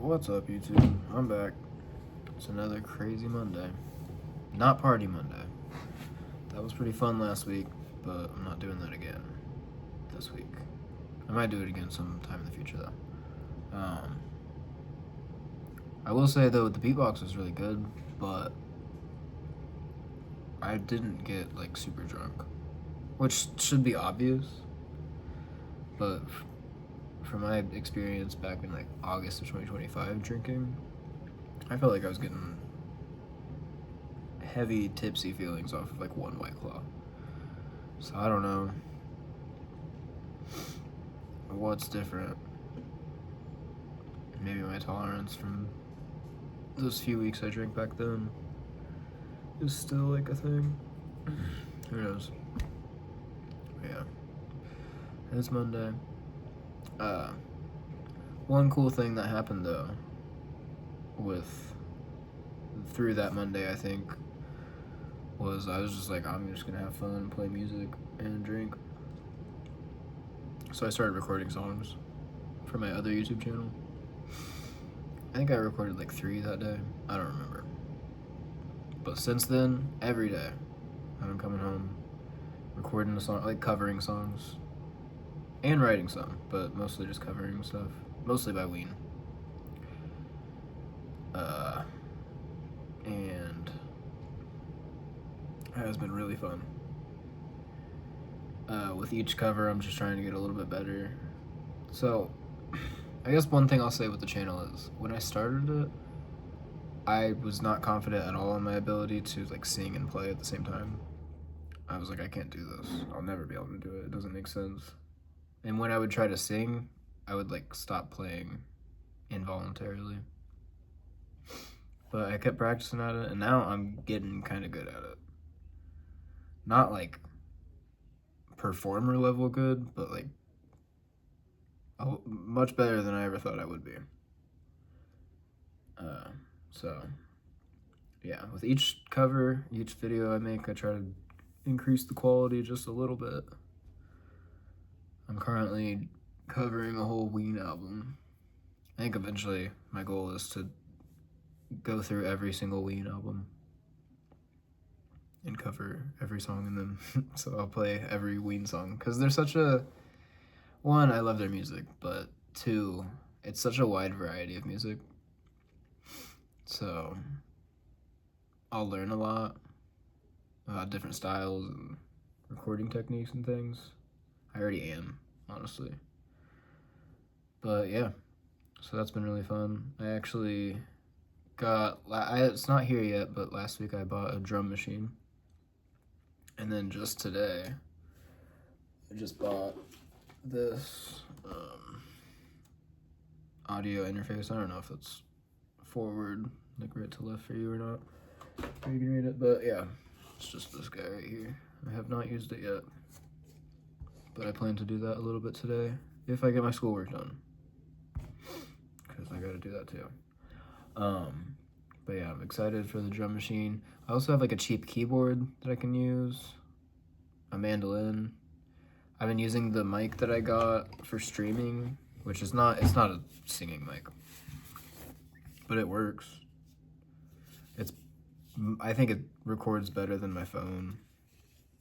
What's up, YouTube? I'm back. It's another crazy Monday. Not Party Monday. That was pretty fun last week, but I'm not doing that again this week. I might do it again sometime in the future, though. I will say, though, the beatbox was really good, but I didn't get, like, super drunk, which should be obvious, but from my experience back in, like, August of 2025 drinking, I felt like I was getting heavy tipsy feelings off of like one White Claw. So I don't know what's different. Maybe my tolerance from those few weeks I drank back then is still like a thing. Who knows? But yeah. It's Monday. One cool thing that happened though through that Monday, I think, was I was just like, I'm just gonna have fun, play music, and drink. So I started recording songs for my other YouTube channel. I think I recorded like 3 that day. I don't remember. But since then, every day, I've been coming home, recording a song, like covering songs, and writing some, but mostly just covering stuff, mostly by Ween. And it has been really fun. With each cover, I'm just trying to get a little bit better. So, I guess one thing I'll say with the channel is, when I started it, I was not confident at all in my ability to like sing and play at the same time. I was like, I can't do this. I'll never be able to do it. It doesn't make sense. And when I would try to sing, I would like stop playing involuntarily. But I kept practicing at it, and now I'm getting kind of good at it. Not like performer level good, but like much better than I ever thought I would be. So yeah, with each cover, each video I make, I try to increase the quality just a little bit. I'm currently covering a whole Ween album. I think eventually my goal is to go through every single Ween album and cover every song in them. So I'll play every Ween song, because they're such a, one, I love their music, but 2, it's such a wide variety of music. So I'll learn a lot about different styles and recording techniques and things. I already am, honestly. But yeah, so that's been really fun. I actually got, it's not here yet, but last week I bought a drum machine. And then just today, I just bought this audio interface. I don't know if it's forward, like right to left for you or not. You can read it, but yeah, it's just this guy right here. I have not used it yet, but I plan to do that a little bit today if I get my schoolwork done, because I gotta do that too. But yeah, I'm excited for the drum machine. I also have like a cheap keyboard that I can use, a mandolin. I've been using the mic that I got for streaming, which is not, it's not a singing mic, but it works. I think it records better than my phone,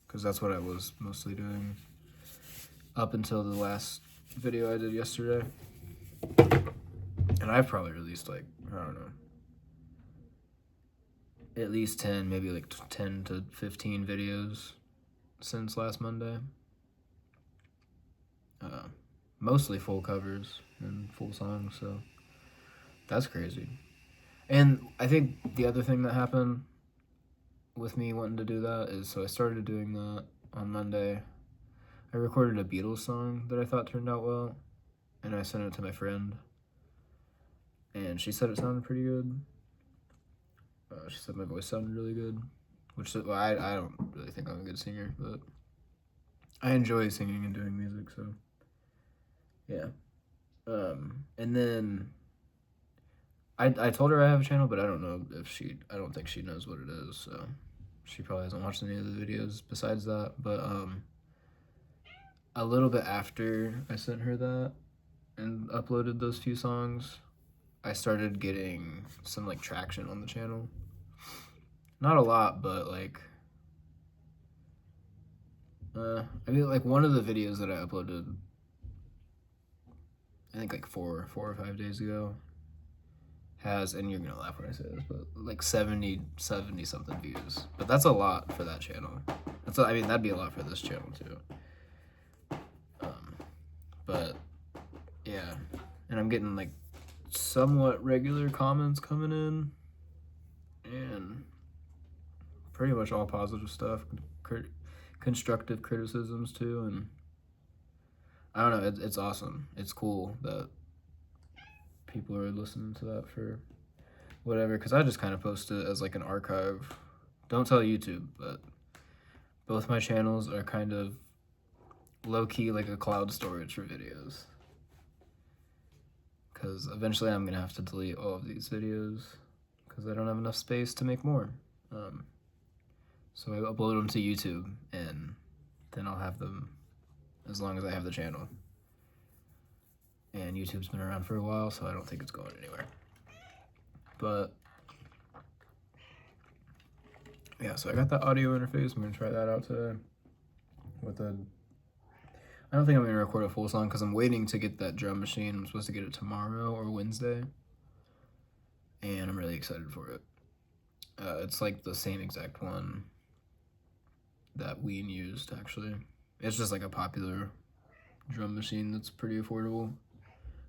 because that's what I was mostly doing up until the last video I did yesterday. And I've probably released like, I don't know, at least 10, maybe like 10 to 15 videos since last Monday. Mostly full covers and full songs, so that's crazy. And I think the other thing that happened with me wanting to do that is, so I started doing that on Monday. I recorded a Beatles song that I thought turned out well, and I sent it to my friend, and she said it sounded pretty good. She said my voice sounded really good, which, well, I don't really think I'm a good singer, but I enjoy singing and doing music, so yeah. And then I told her I have a channel, but I don't know if I don't think she knows what it is, so she probably hasn't watched any of the videos besides that. But a little bit after I sent her that and uploaded those few songs, I started getting some like traction on the channel. Not a lot, but like I mean, like one of the videos that I uploaded, I think like four or 5 days ago, has, and you're gonna laugh when I say this, but like 70 something views. But that's a lot for that channel. I mean, that'd be a lot for this channel too. But yeah, and I'm getting like somewhat regular comments coming in, and pretty much all positive stuff, constructive criticisms too, and I don't know, it's awesome. It's cool that people are listening to that for whatever, because I just kind of post it as like an archive. Don't tell YouTube, but both my channels are kind of low-key like a cloud storage for videos, because eventually I'm gonna have to delete all of these videos because I don't have enough space to make more. So I upload them to YouTube, and then I'll have them as long as I have the channel. And YouTube's been around for a while, so I don't think it's going anywhere. But yeah, so I got that audio interface. I'm gonna try that out today. I don't think I'm gonna record a full song because I'm waiting to get that drum machine. I'm supposed to get it tomorrow or Wednesday, and I'm really excited for it. It's like the same exact one that Ween used, actually. It's just like a popular drum machine that's pretty affordable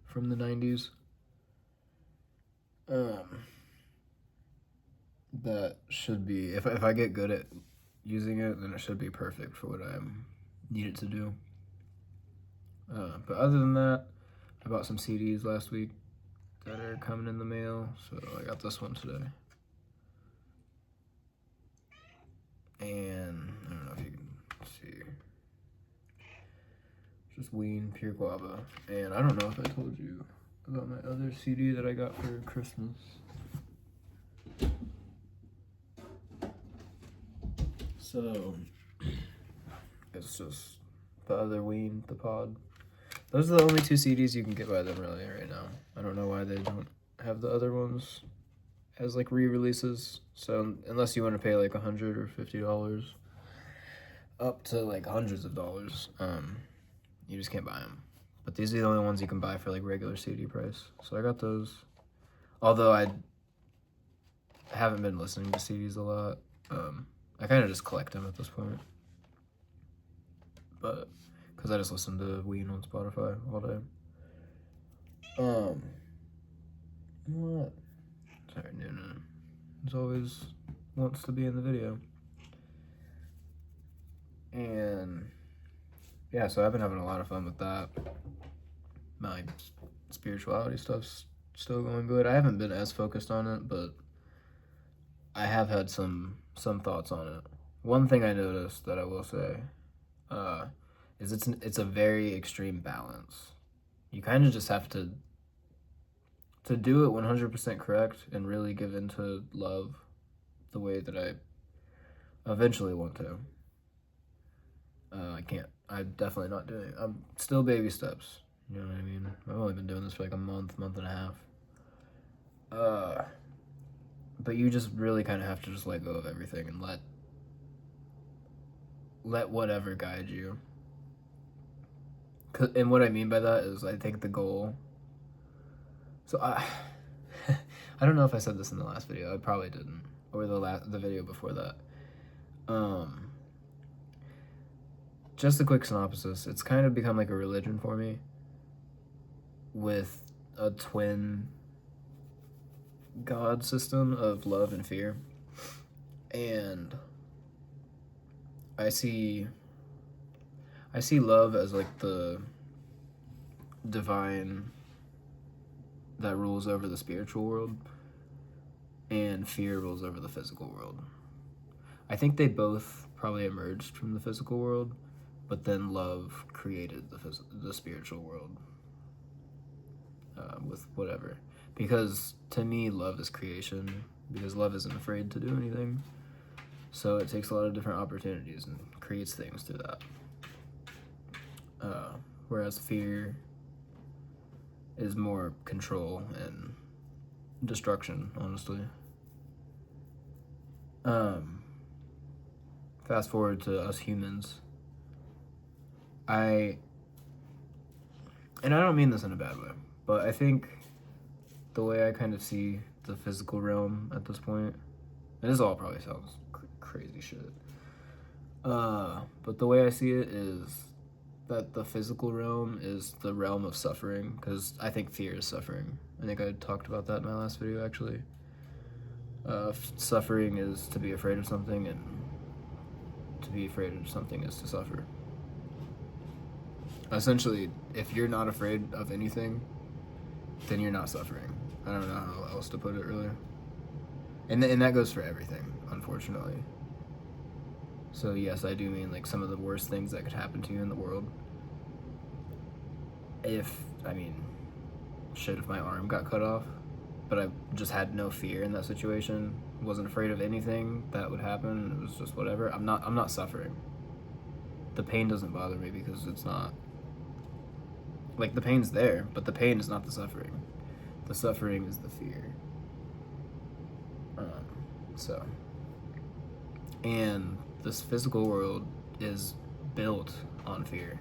from the 90s. That should be, if I get good at using it, then it should be perfect for what I need it to do. But other than that, I bought some CDs last week that are coming in the mail, so I got this one today. And I don't know if you can see, just Ween Pure Guava. And I don't know if I told you about my other CD that I got for Christmas. So it's just the other Ween, the Pod. Those are the only 2 CDs you can get by them really right now. I don't know why they don't have the other ones as like re-releases. So unless you want to pay like $100 or $50, up to like hundreds of dollars, you just can't buy them. But these are the only ones you can buy for like regular CD price. So I got those. Although I haven't been listening to CDs a lot. I kind of just collect them at this point. But because I just listen to Ween on Spotify all day. What? Sorry, Nuna. As always, wants to be in the video. And yeah, so I've been having a lot of fun with that. My spirituality stuff's still going good. I haven't been as focused on it, but I have had some thoughts on it. One thing I noticed that I will say is it's a very extreme balance. You kind of just have to do it 100% correct and really give into love the way that I eventually want to. I can't. I'm definitely not doing it. I'm still baby steps. You know what I mean? I've only been doing this for like a month and a half. But you just really kind of have to just let go of everything and let whatever guide you. And what I mean by that is, I think the goal. So I don't know if I said this in the last video. I probably didn't, or the video before that. Just a quick synopsis. It's kind of become like a religion for me, with a twin God system of love and fear. And I see love as like the divine that rules over the spiritual world, and fear rules over the physical world. I think they both probably emerged from the physical world, but then love created the spiritual world with whatever. Because to me, love is creation, because love isn't afraid to do anything. So it takes a lot of different opportunities and creates things through that. Whereas fear is more control and destruction, honestly. Um, Fast forward to us humans. I and I don't mean this in a bad way, but I think the way I kind of see the physical realm at this point, and this all probably sounds crazy shit. But the way I see it is that the physical realm is the realm of suffering, because I think fear is suffering. I think I talked about that in my last video, actually. Suffering is to be afraid of something, and to be afraid of something is to suffer. Essentially, if you're not afraid of anything, then you're not suffering. I don't know how else to put it, really. And that goes for everything, unfortunately. So yes, I do mean like some of the worst things that could happen to you in the world. If my arm got cut off, but I just had no fear in that situation, wasn't afraid of anything that would happen, it was just whatever, I'm not suffering. The pain doesn't bother me because it's not, like, the pain's there, but the pain is not the suffering. The suffering is the fear. So, and this physical world is built on fear.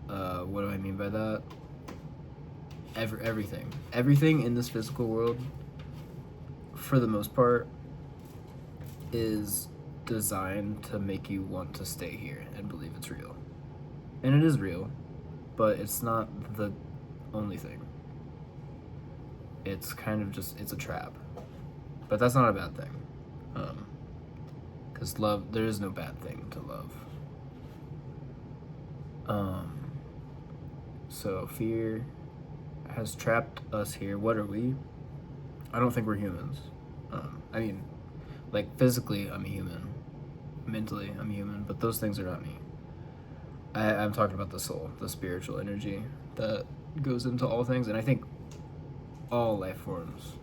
What do I mean by that? Everything in this physical world, for the most part, is designed to make you want to stay here and believe it's real. And it is real, but it's not the only thing. It's kind of just, it's a trap. But that's not a bad thing. Because love, there is no bad thing to love. So fear has trapped us here. What are we? I don't think we're humans. Like, physically, I'm a human. Mentally, I'm human, but those things are not me. I'm talking about the soul, the spiritual energy that goes into all things, and I think all life forms,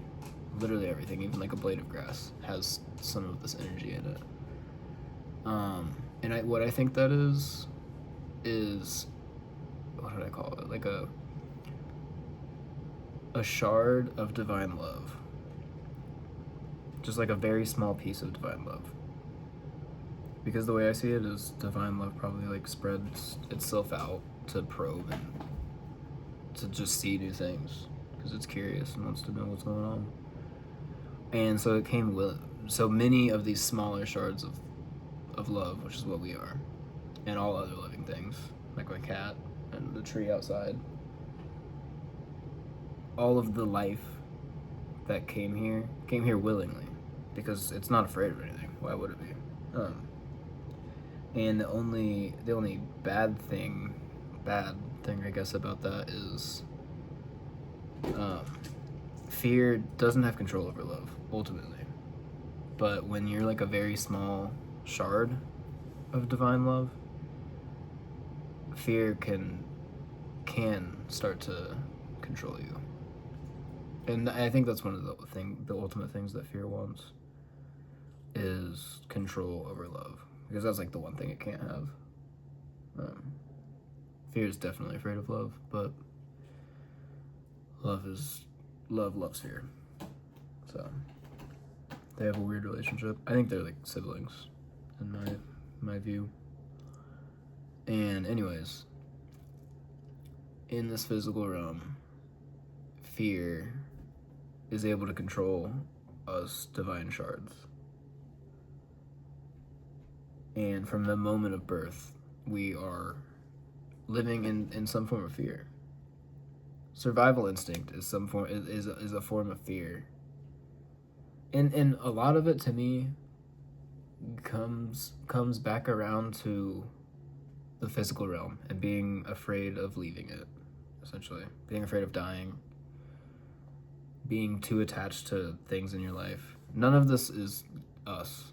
literally everything, even like a blade of grass, has some of this energy in it. And what I think that is, what did I call it? Like a shard of divine love. Just like a very small piece of divine love. Because the way I see it is divine love probably like spreads itself out to probe and to just see new things, because it's curious and wants to know what's going on. And so it came with so many of these smaller shards of love, which is what we are, and all other living things, like my cat and the tree outside. All of the life that came here willingly, because it's not afraid of anything. Why would it be? And the only bad thing I guess about that is fear doesn't have control over love, ultimately. But when you're like a very small shard of divine love, fear can start to control you. And I think that's one of the ultimate things that fear wants, is control over love, because that's like the one thing it can't have. Fear is definitely afraid of love, but love loves fear. So they have a weird relationship. I think they're like siblings, in my view. And anyways, in this physical realm, fear is able to control us divine shards. And from the moment of birth, we are living in some form of fear. Survival instinct is a form of fear. And a lot of it, to me, comes back around to the physical realm and being afraid of leaving it, essentially. Being afraid of dying, being too attached to things in your life. None of this is us.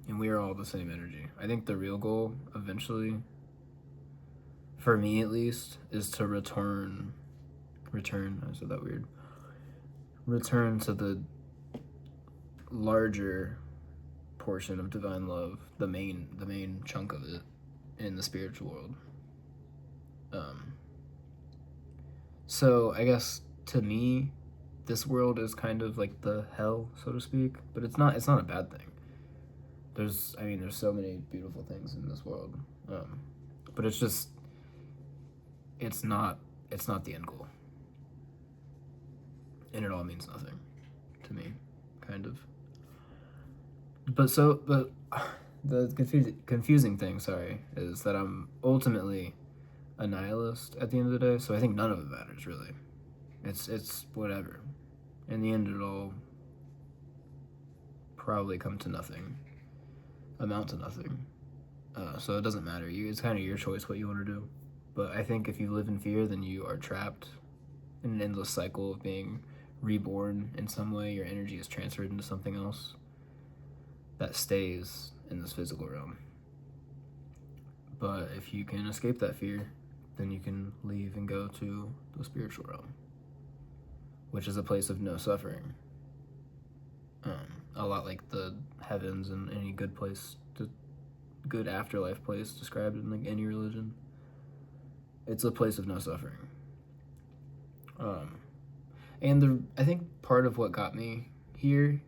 And we are all the same energy. I think the real goal, eventually, for me at least, is to return, I said that weird, return to the larger portion of divine love, the main chunk of it in the spiritual world. So I guess to me, this world is kind of like the hell, so to speak. But it's not. It's not a bad thing. There's so many beautiful things in this world. Um, but it's just, it's not. It's not the end goal, and it all means nothing to me, kind of. But the confusing thing, sorry, is that I'm ultimately a nihilist at the end of the day. So I think none of it matters really. It's whatever. In the end, it'll probably come to nothing, amount to nothing. So it doesn't matter. It's kind of your choice what you want to do. But I think if you live in fear, then you are trapped in an endless cycle of being reborn in some way. Your energy is transferred into something else that stays in this physical realm. But if you can escape that fear, then you can leave and go to the spiritual realm, which is a place of no suffering. A lot like the heavens and any good afterlife place described in like any religion. It's a place of no suffering. And I think part of what got me here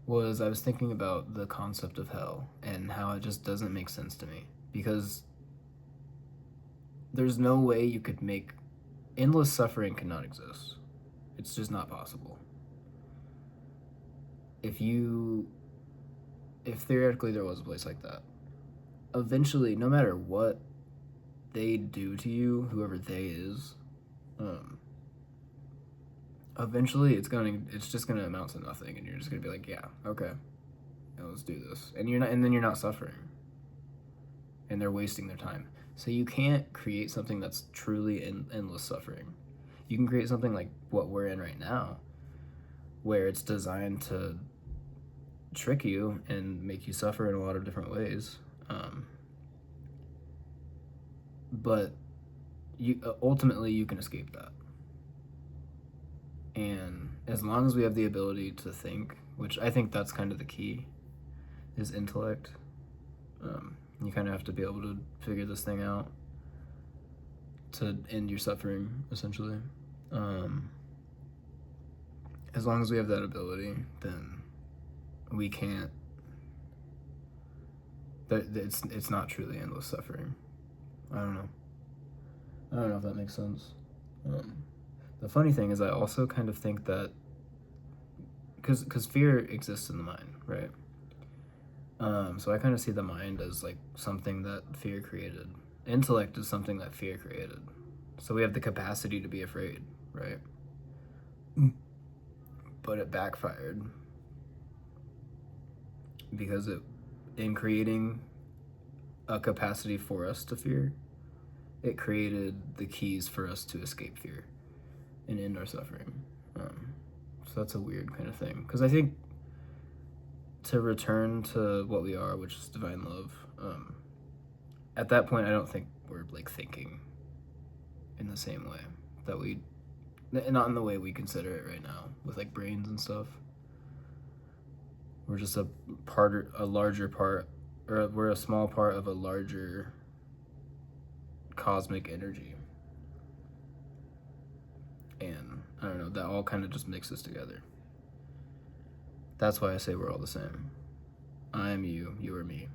was I was thinking about the concept of hell and how it just doesn't make sense to me, because there's no way you could make endless suffering cannot exist. It's just not possible. If theoretically there was a place like that, eventually, no matter what they do to you, whoever they is, eventually it's just gonna amount to nothing, and you're just gonna be like, yeah, okay, yeah, let's do this, and then you're not suffering, and they're wasting their time. So you can't create something that's truly endless suffering. You can create something like what we're in right now, where it's designed to trick you and make you suffer in a lot of different ways. But ultimately you can escape that. And as long as we have the ability to think, which I think that's kind of the key, is intellect. You kind of have to be able to figure this thing out to end your suffering, essentially. As long as we have that ability, then we can't. It's not truly endless suffering. I don't know if that makes sense. The funny thing is, I also kind of think that because fear exists in the mind, right? So I kind of see the mind as like something that fear created. Intellect is something that fear created. So we have the capacity to be afraid, right? But it backfired because in creating a capacity for us to fear, it created the keys for us to escape fear and end our suffering. So that's a weird kind of thing, because I think to return to what we are, which is divine love, at that point I don't think we're like thinking in the same way that not in the way we consider it right now with like brains and stuff. We're just a larger part, or we're a small part of a larger cosmic energy. And I don't know, that all kind of just mixes together. That's why I say we're all the same. I am you, you are me.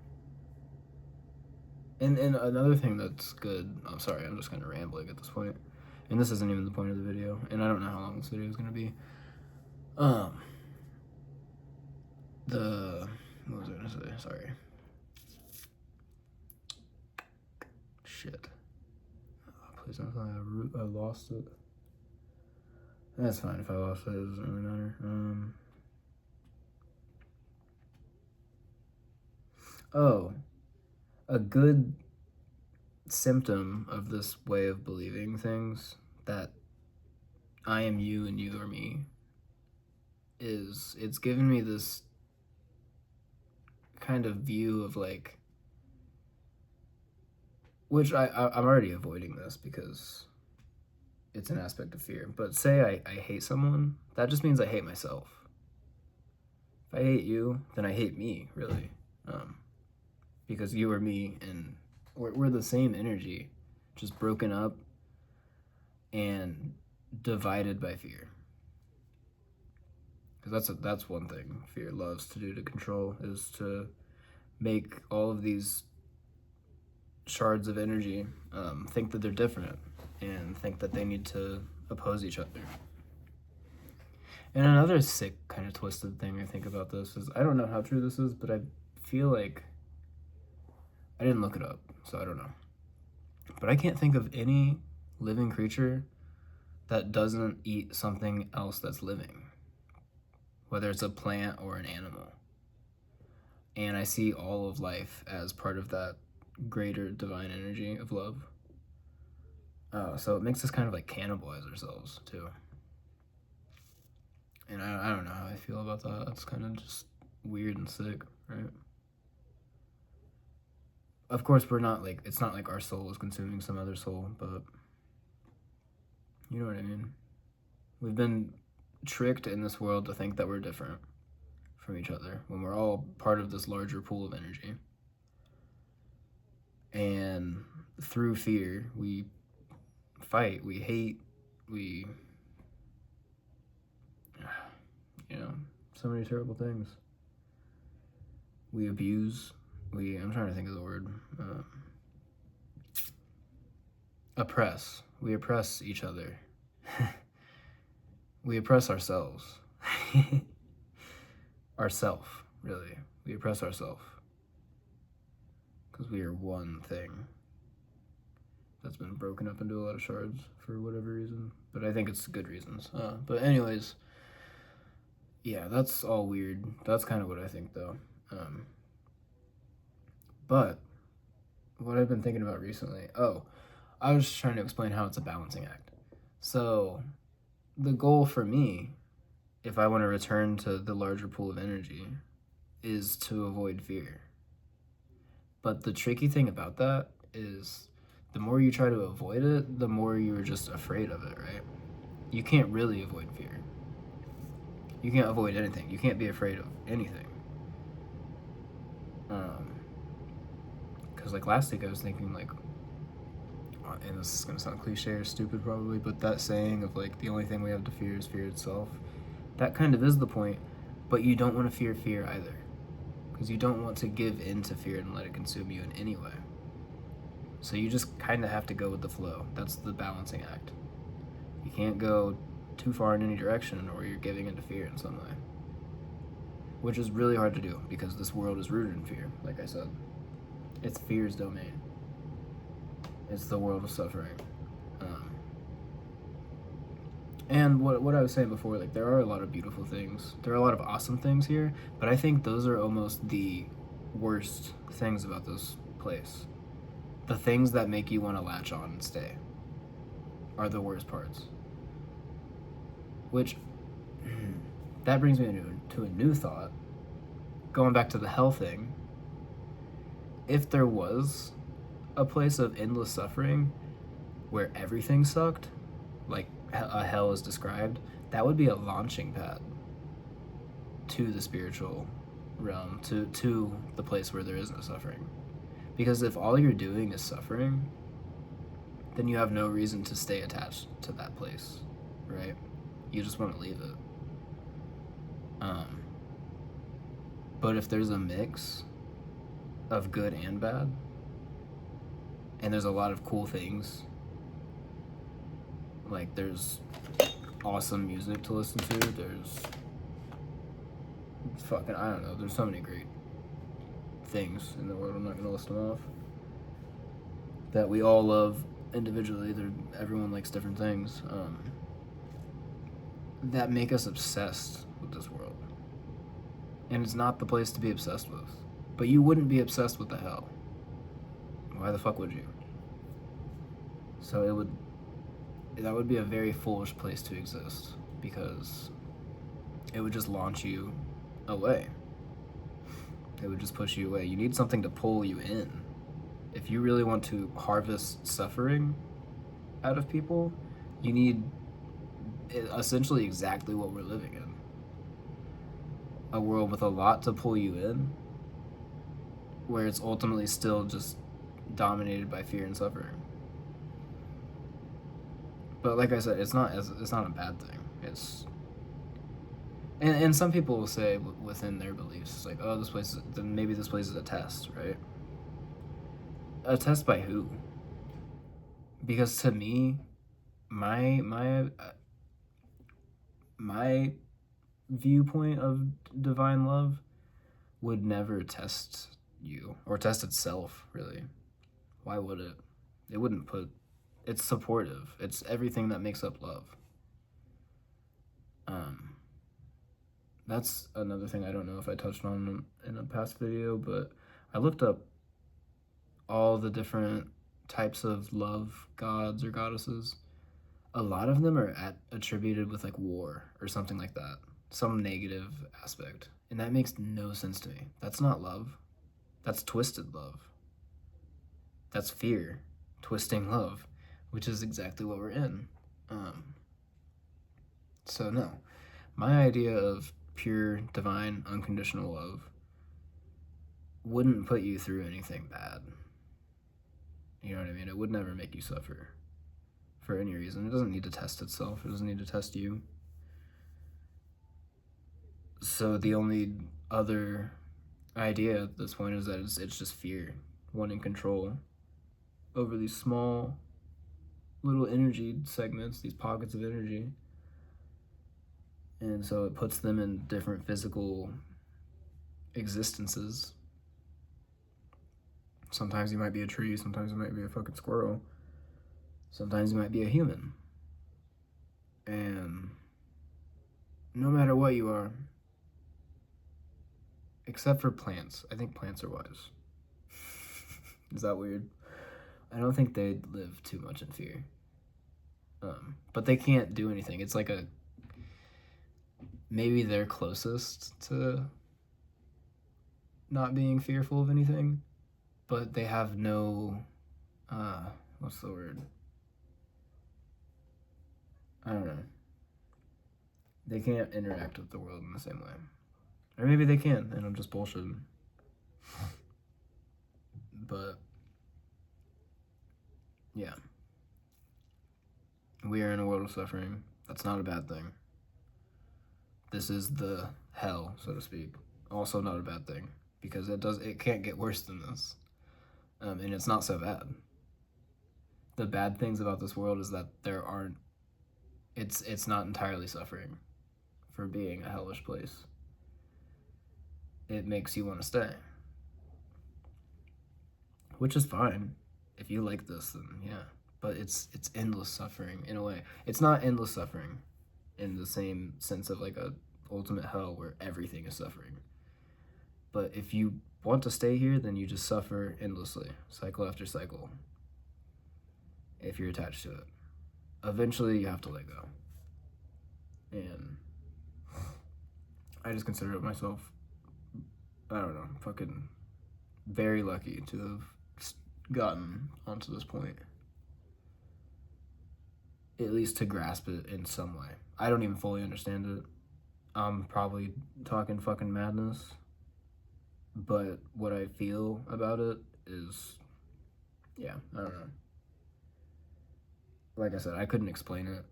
And another thing that's good, I'm sorry, I'm just kind of rambling at this point, and this isn't even the point of the video, and I don't know how long this video is going to be. What was I going to say? Sorry. Shit. Oh, please don't tell me I lost it. That's fine if I lost it, it doesn't really matter. A good symptom of this way of believing things, that I am you and you are me, is it's given me this kind of view of like, which I'm already avoiding this because it's an aspect of fear, but say I hate someone, that just means I hate myself. If I hate you, then I hate me, really. Because you are me, and we're the same energy, just broken up and divided by fear. Because that's one thing fear loves to do to control, is to make all of these shards of energy think that they're different and think that they need to oppose each other. And another sick, kind of twisted thing I think about this is, I don't know how true this is, but I feel like, I didn't look it up, so I don't know. But I can't think of any living creature that doesn't eat something else that's living, whether it's a plant or an animal. And I see all of life as part of that greater divine energy of love. So it makes us kind of like cannibalize ourselves too. And I don't know how I feel about that. It's kind of just weird and sick, right? Of course, we're not like, it's not like our soul is consuming some other soul, but you know what I mean? We've been tricked in this world to think that we're different from each other when we're all part of this larger pool of energy. And through fear, we fight, we hate, we, so many terrible things. We abuse, I'm trying to think of the word, oppress. We oppress each other. We oppress ourselves. Ourself, really. We oppress ourselves. Because we are one thing that's been broken up into a lot of shards for whatever reason. But I think it's good reasons. But anyways, yeah, that's all weird. That's kind of what I think, though. But what I've been thinking about recently, I was trying to explain how it's a balancing act. So the goal for me, if I want to return to the larger pool of energy, is to avoid fear. But the tricky thing about that is the more you try to avoid it, the more you're just afraid of it, right? You can't really avoid fear. You can't avoid anything. You can't be afraid of anything. Because like last week I was thinking like, and this is going to sound cliche or stupid probably, but that saying of like the only thing we have to fear is fear itself, that kind of is the point, but you don't want to fear fear either, because you don't want to give in to fear and let it consume you in any way. So you just kind of have to go with the flow. That's the balancing act. You can't go too far in any direction or you're giving into fear in some way, which is really hard to do because this world is rooted in fear, like I said. It's fear's domain. It's the world of suffering. And what I was saying before, like, there are a lot of beautiful things. There are a lot of awesome things here, but I think those are almost the worst things about this place. The things that make you want to latch on and stay are the worst parts. Which, that brings me to a new thought. Going back to the hell thing, if there was a place of endless suffering where everything sucked, like a hell is described, that would be a launching pad to the spiritual realm, to the place where there is no suffering. Because if all you're doing is suffering, then you have no reason to stay attached to that place, right? You just want to leave it. But if there's a mix of good and bad, and there's a lot of cool things, like there's awesome music to listen to, there's fucking, I don't know, there's so many great things in the world, I'm not gonna list them off, that we all love individually. Everyone likes different things, that make us obsessed with this world. And it's not the place to be obsessed with. But you wouldn't be obsessed with the hell. Why the fuck would you? So that would be a very foolish place to exist, because it would just launch you away. It would just push you away. You need something to pull you in. If you really want to harvest suffering out of people, you need essentially exactly what we're living in. A world with a lot to pull you in, where it's ultimately still just dominated by fear and suffering. But like I said, it's not a bad thing. It's and some people will say within their beliefs, it's like, oh, maybe this place is a test, right? A test by who? Because to me, my viewpoint of divine love would never test you or test itself, really. Why would it? It wouldn't put. It's supportive. It's everything that makes up love. Um, that's another thing I don't know if I touched on in a past video, but I looked up all the different types of love gods or goddesses. A lot of them are attributed with like war or something like that, some negative aspect, and that makes no sense to me. That's not love. That's twisted love. That's fear, twisting love, which is exactly what we're in. So no, my idea of pure, divine, unconditional love wouldn't put you through anything bad. You know what I mean? It would never make you suffer for any reason. It doesn't need to test itself. It doesn't need to test you. So the only other idea at this point is that it's just fear, wanting control over these small little energy segments, these pockets of energy. And so it puts them in different physical existences. Sometimes you might be a tree, sometimes you might be a fucking squirrel, sometimes you might be a human. And no matter what you are, except for plants, I think plants are wise. Is that weird? I don't think they live too much in fear. But they can't do anything. It's like maybe they're closest to not being fearful of anything, but they have no, what's the word? I don't know. They can't interact with the world in the same way. Or maybe they can, and I'm just bullshitting. But, yeah. We are in a world of suffering. That's not a bad thing. This is the hell, so to speak. Also not a bad thing, because it can't get worse than this. And it's not so bad. The bad things about this world is that it's not entirely suffering for being a hellish place. It makes you want to stay. Which is fine. If you like this, then yeah. But it's endless suffering in a way. It's not endless suffering in the same sense of like a ultimate hell where everything is suffering. But if you want to stay here, then you just suffer endlessly, cycle after cycle. If you're attached to it. Eventually you have to let go. And I just consider myself, I don't know, fucking very lucky to have gotten onto this point. At least to grasp it in some way. I don't even fully understand it. I'm probably talking fucking madness. But what I feel about it is, yeah, I don't know. Like I said, I couldn't explain it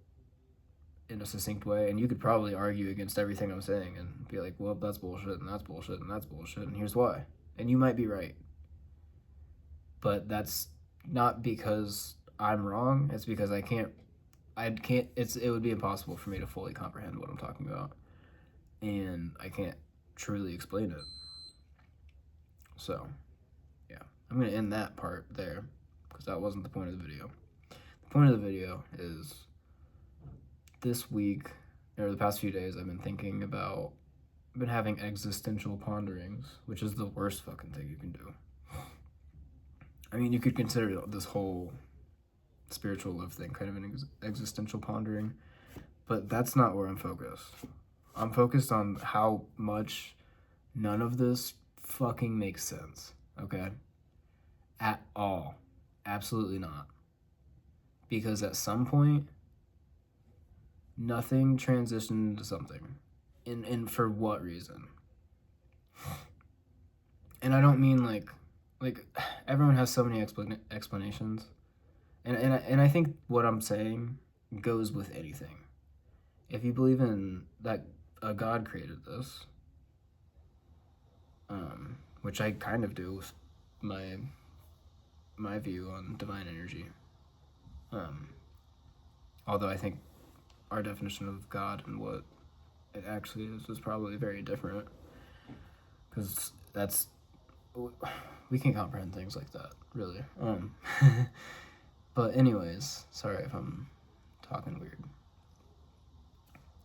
in a succinct way, and you could probably argue against everything I'm saying and be like, well, that's bullshit, and that's bullshit, and that's bullshit, and here's why. And you might be right. But that's not because I'm wrong, it's because it would be impossible for me to fully comprehend what I'm talking about. And I can't truly explain it. So, yeah. I'm going to end that part there, because that wasn't the point of the video. The point of the video is this week, or the past few days, I've been having existential ponderings, which is the worst fucking thing you can do. I mean, you could consider this whole spiritual love thing kind of an existential pondering, but that's not where I'm focused. I'm focused on how much none of this fucking makes sense, okay? At all. Absolutely not. Because at some point, nothing transitioned into something. And for what reason? And I don't mean like everyone has so many explanations. And I think what I'm saying goes with anything. If you believe in that a God created this, which I kind of do with my view on divine energy, um, although I think our definition of God and what it actually is probably very different, because we can't comprehend things like that, really. But anyways, sorry if I'm talking weird.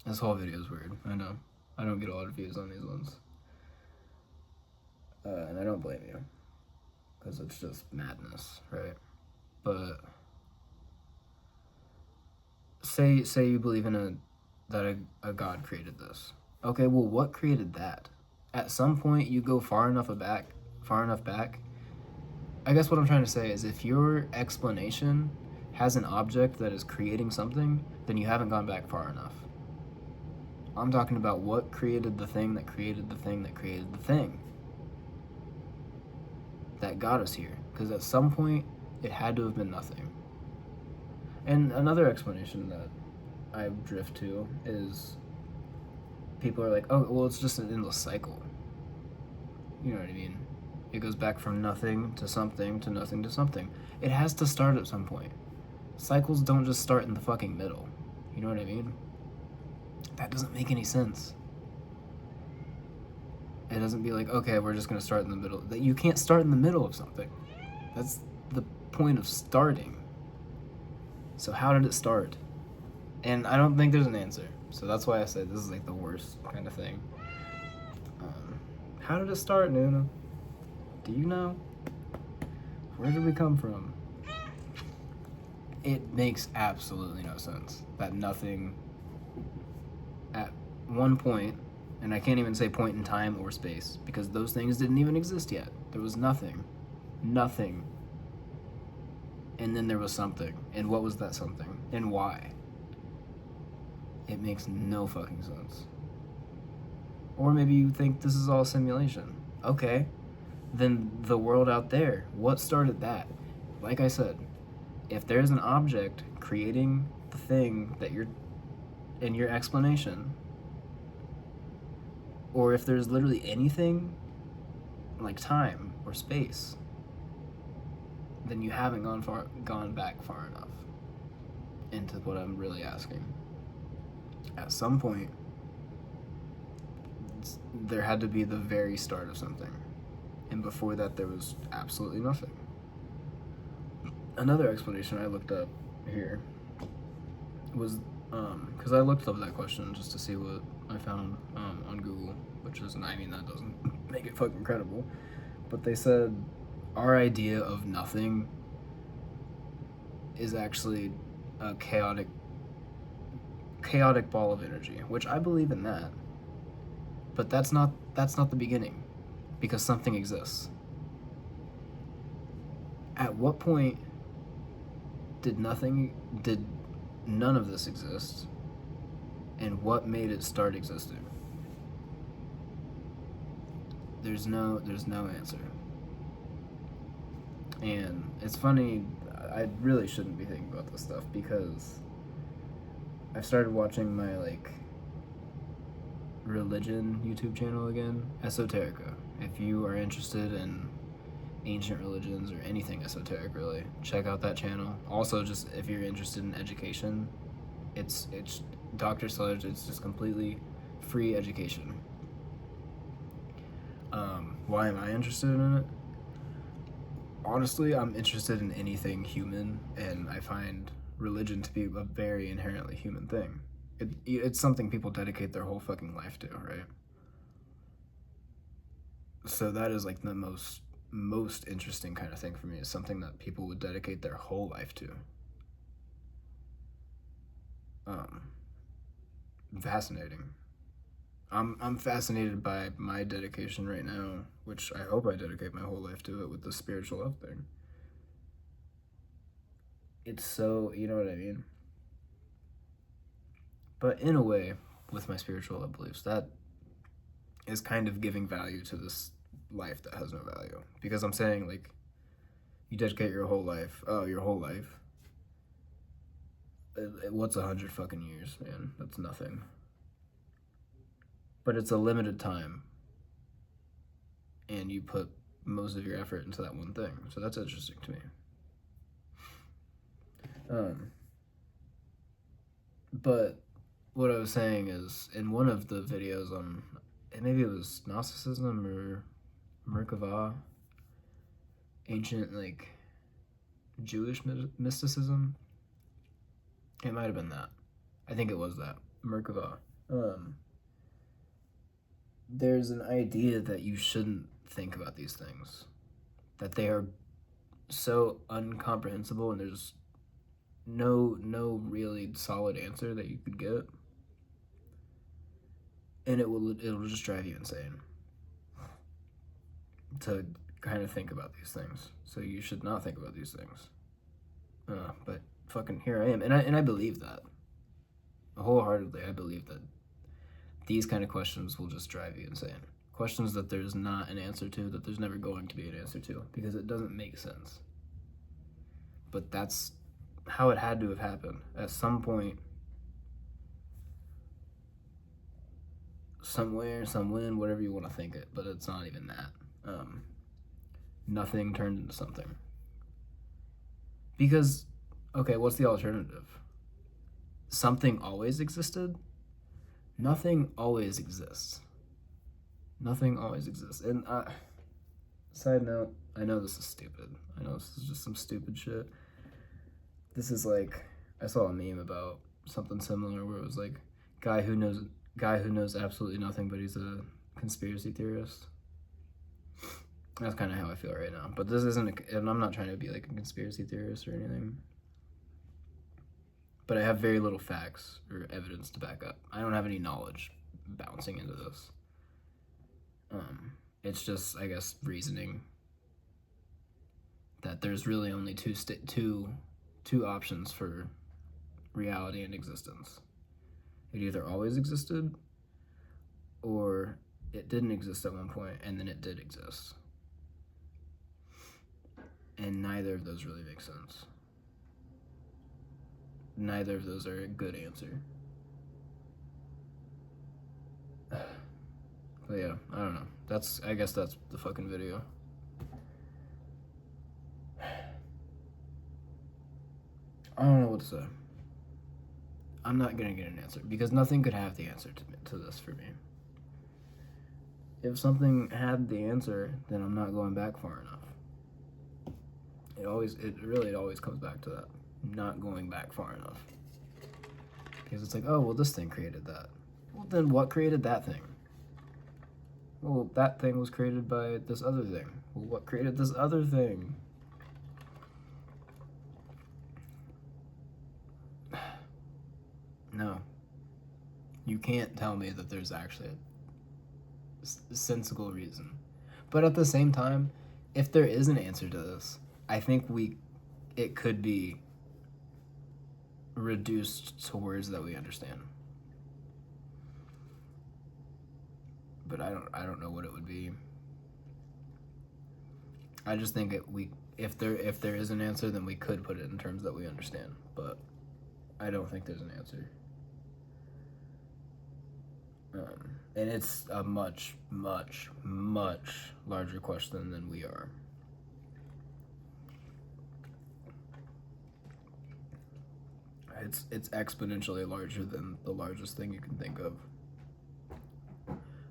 This whole video is weird. I know. I don't get a lot of views on these ones, and I don't blame you, because it's just madness, right? But say you believe in that a God created this. Okay, well, what created that? At some point, you go far enough back. I guess what I'm trying to say is, if your explanation has an object that is creating something, then you haven't gone back far enough. I'm talking about what created the thing that created the thing that created the thing that got us here. Because at some point, it had to have been nothing. And another explanation that I drift to is, people are like, oh, well, it's just an endless cycle. You know what I mean? It goes back from nothing to something to nothing to something. It has to start at some point. Cycles don't just start in the fucking middle. You know what I mean? That doesn't make any sense. It doesn't be like, okay, we're just gonna start in the middle. That you can't start in the middle of something. That's the point of starting. So how did it start? And I don't think there's an answer. So that's why I said this is like the worst kind of thing. How did it start, Nuna? Do you know? Where did we come from? It makes absolutely no sense that nothing at one point, and I can't even say point in time or space, because those things didn't even exist yet. There was nothing. Nothing. And then there was something. And what was that something? And why? It makes no fucking sense. Or maybe you think this is all simulation. Okay. Then the world out there, what started that? Like I said, if there's an object creating the thing that you're in your explanation, or if there's literally anything like time or space, then you haven't gone back far enough into what I'm really asking. At some point, there had to be the very start of something, and before that there was absolutely nothing. Another explanation I looked up here was, because I looked up that question just to see what I found on Google, which is, I mean, that doesn't make it fucking credible, but they said our idea of nothing is actually a chaotic ball of energy, which I believe in that. But that's not the beginning, because something exists. At what point did none of this exist, and what made it start existing? There's no answer. And it's funny, I really shouldn't be thinking about this stuff, because I've started watching my religion YouTube channel again, Esoterica. If you are interested in ancient religions or anything esoteric, really, check out that channel. Also, just if you're interested in education, it's Dr. Sledge. It's just completely free education. Why am I interested in it? Honestly, I'm interested in anything human, and I find religion to be a very inherently human thing. It's something people dedicate their whole fucking life to, right? So that is like the most interesting kind of thing for me, is something that people would dedicate their whole life to. Fascinating. I'm fascinated by my dedication right now, which I hope I dedicate my whole life to it, with the spiritual love thing. It's so, you know what I mean? But in a way, with my spiritual love beliefs, that is kind of giving value to this life that has no value. Because I'm saying, like, you dedicate your whole life, What's 100 fucking years, man? That's nothing. But it's a limited time, and you put most of your effort into that one thing. So that's interesting to me. But what I was saying is, in one of the videos on, maybe it was Gnosticism or Merkava, ancient like Jewish mysticism. It might have been that. I think it was that Merkava. There's an idea that you shouldn't think about these things, that they are so incomprehensible, and there's no really solid answer that you could get, and it'll just drive you insane to kind of think about these things. So you should not think about these things. But fucking here I am, and I believe that wholeheartedly. I believe that these kind of questions will just drive you insane. Questions that there's not an answer to, that there's never going to be an answer to, because it doesn't make sense. But that's how it had to have happened. At some point, somewhere, somewhen, whatever you want to think it, but it's not even that. Nothing turned into something. Because, okay, what's the alternative? Something always existed? Nothing always exists. Nothing always exists. And side note, I know this is stupid. I know this is just some stupid shit. This is like, I saw a meme about something similar where it was like, guy who knows absolutely nothing, but he's a conspiracy theorist. That's kind of how I feel right now. But this isn't, and I'm not trying to be like a conspiracy theorist or anything. But I have very little facts or evidence to back up. I don't have any knowledge bouncing into this. It's just, I guess, reasoning that there's really only two options for reality and existence. It either always existed, or it didn't exist at one point and then it did exist. And neither of those really make sense. Neither of those are a good answer. But yeah, I don't know. I guess that's the fucking video. I don't know what to say. I'm not gonna get an answer, because nothing could have the answer to this for me. If something had the answer, then I'm not going back far enough. It really always comes back to that. Not going back far enough. Because it's like, oh, well, this thing created that. Well, then what created that thing? Well, that thing was created by this other thing. Well, what created this other thing? No. You can't tell me that there's actually a sensible reason. But at the same time, if there is an answer to this, I think it could be reduced to words that we understand. But I don't know what it would be. I just think if there is an answer, then we could put it in terms that we understand. But I don't think there's an answer. And it's a much, much, much larger question than we are. It's exponentially larger than the largest thing you can think of.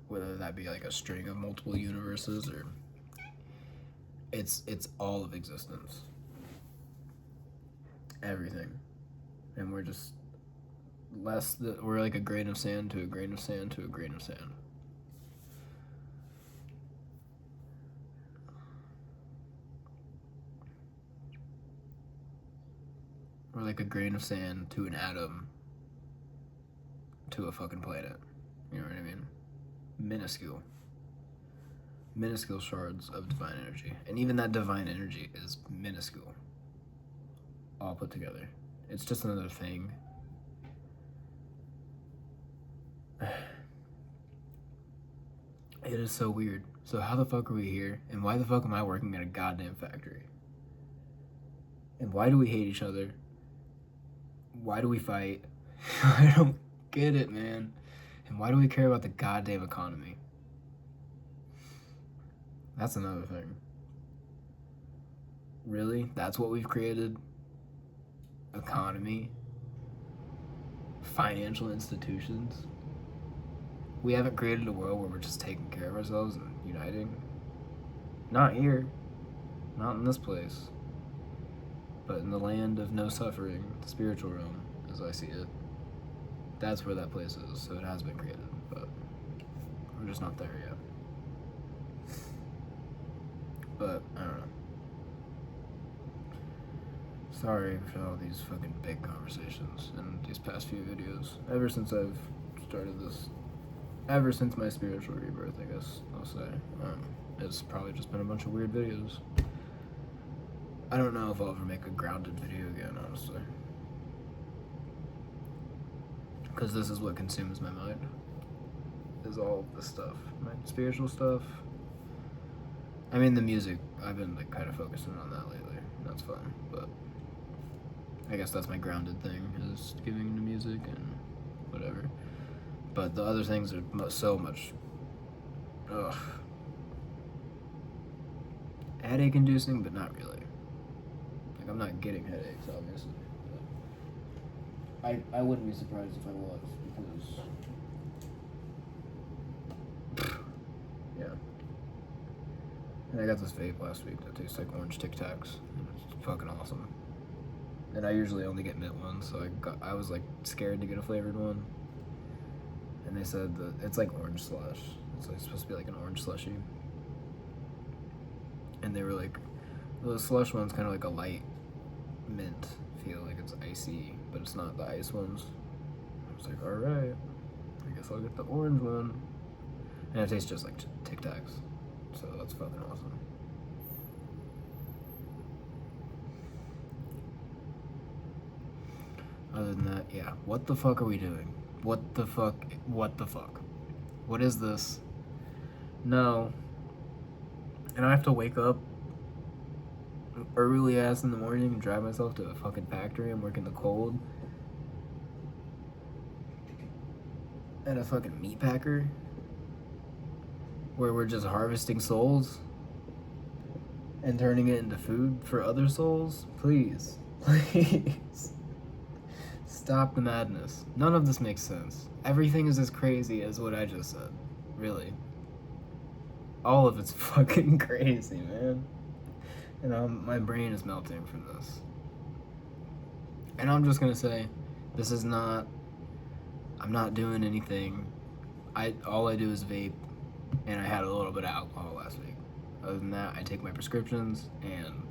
Whether that be like a string of multiple universes, or it's all of existence. Everything. And we're just we're like a grain of sand to a grain of sand to a grain of sand. We're like a grain of sand to an atom to a fucking planet. You know what I mean? Minuscule shards of divine energy. And even that divine energy is minuscule. All put together. It's just another thing. It is so weird. So how the fuck are we here? And why the fuck am I working at a goddamn factory? And why do we hate each other? Why do we fight? I don't get it, man. And why do we care about the goddamn economy? That's another thing. Really? That's what we've created? Economy? Financial institutions? We haven't created a world where we're just taking care of ourselves and uniting? Not here. Not in this place. But in the land of no suffering, the spiritual realm, as I see it. That's where that place is, so it has been created, but we're just not there yet. But, I don't know. Sorry for all these fucking big conversations in these past few videos. Ever since I've started this, ever since my spiritual rebirth, I guess I'll say. It's probably just been a bunch of weird videos. I don't know if I'll ever make a grounded video again, honestly. Because this is what consumes my mind. Is all this stuff. My spiritual stuff. I mean, the music, I've been like kind of focusing on that lately. That's fun, but I guess that's my grounded thing, is giving into music and whatever. But the other things are so much, headache inducing, but not really. Like, I'm not getting headaches, obviously. But I wouldn't be surprised if I was, because, yeah. And I got this vape last week that tastes like orange Tic Tacs. It's fucking awesome. And I usually only get mint ones, so I was like scared to get a flavored one. And they said that it's like orange slush. It's like supposed to be like an orange slushy. And they were like, the slush one's kind of like a light mint feel, like it's icy, but it's not the ice ones. I was like, alright, I guess I'll get the orange one. And it tastes just like Tic Tacs, so that's fucking awesome. Other than that, yeah, what the fuck are we doing? What the fuck? What the fuck? What is this? No. And I have to wake up early ass in the morning and drive myself to a fucking factory and work in the cold. At a fucking meat packer. Where we're just harvesting souls and turning it into food for other souls. Please. Please. Stop the madness. None of this makes sense. Everything is as crazy as what I just said. Really. All of it's fucking crazy, man. And my brain is melting from this. And I'm just gonna say, this is not, I'm not doing anything. All I do is vape, and I had a little bit of alcohol last week. Other than that, I take my prescriptions and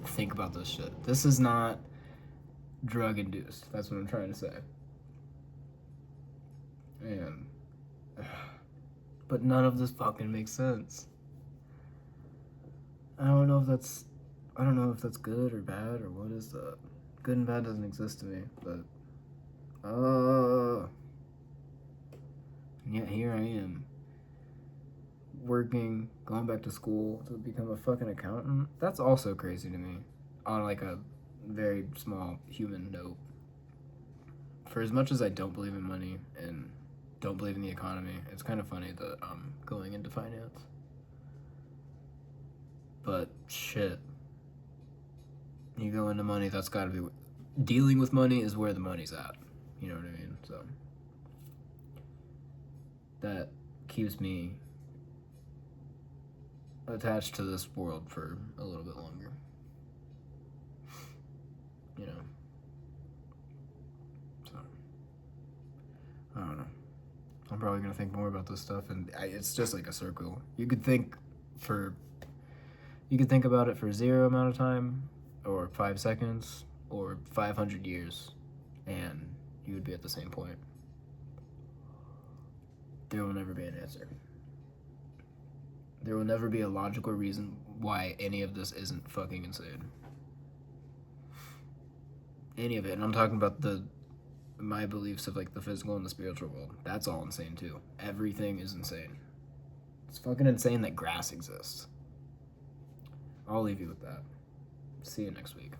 think about this shit. This is not drug induced. That's what I'm trying to say. And but none of this fucking makes sense. I don't know if that's good or bad or what is that. Good and bad doesn't exist to me, but and yet here I am, working, going back to school to become a fucking accountant. That's also crazy to me, on like a very small human note. For as much as I don't believe in money and don't believe in the economy, it's kind of funny that I'm going into finance. But shit, you go into money, that's gotta be, dealing with money is where the money's at. You know what I mean? So that keeps me attached to this world for a little bit longer. You know? So, I don't know. I'm probably gonna think more about this stuff, and it's just like a circle. You could think about it for 0 amount of time, or 5 seconds, or 500 years, and you would be at the same point. There will never be an answer. There will never be a logical reason why any of this isn't fucking insane. Any of it. And I'm talking about my beliefs of like the physical and the spiritual world. That's all insane too. Everything is insane. It's fucking insane that grass exists. I'll leave you with that. See you next week.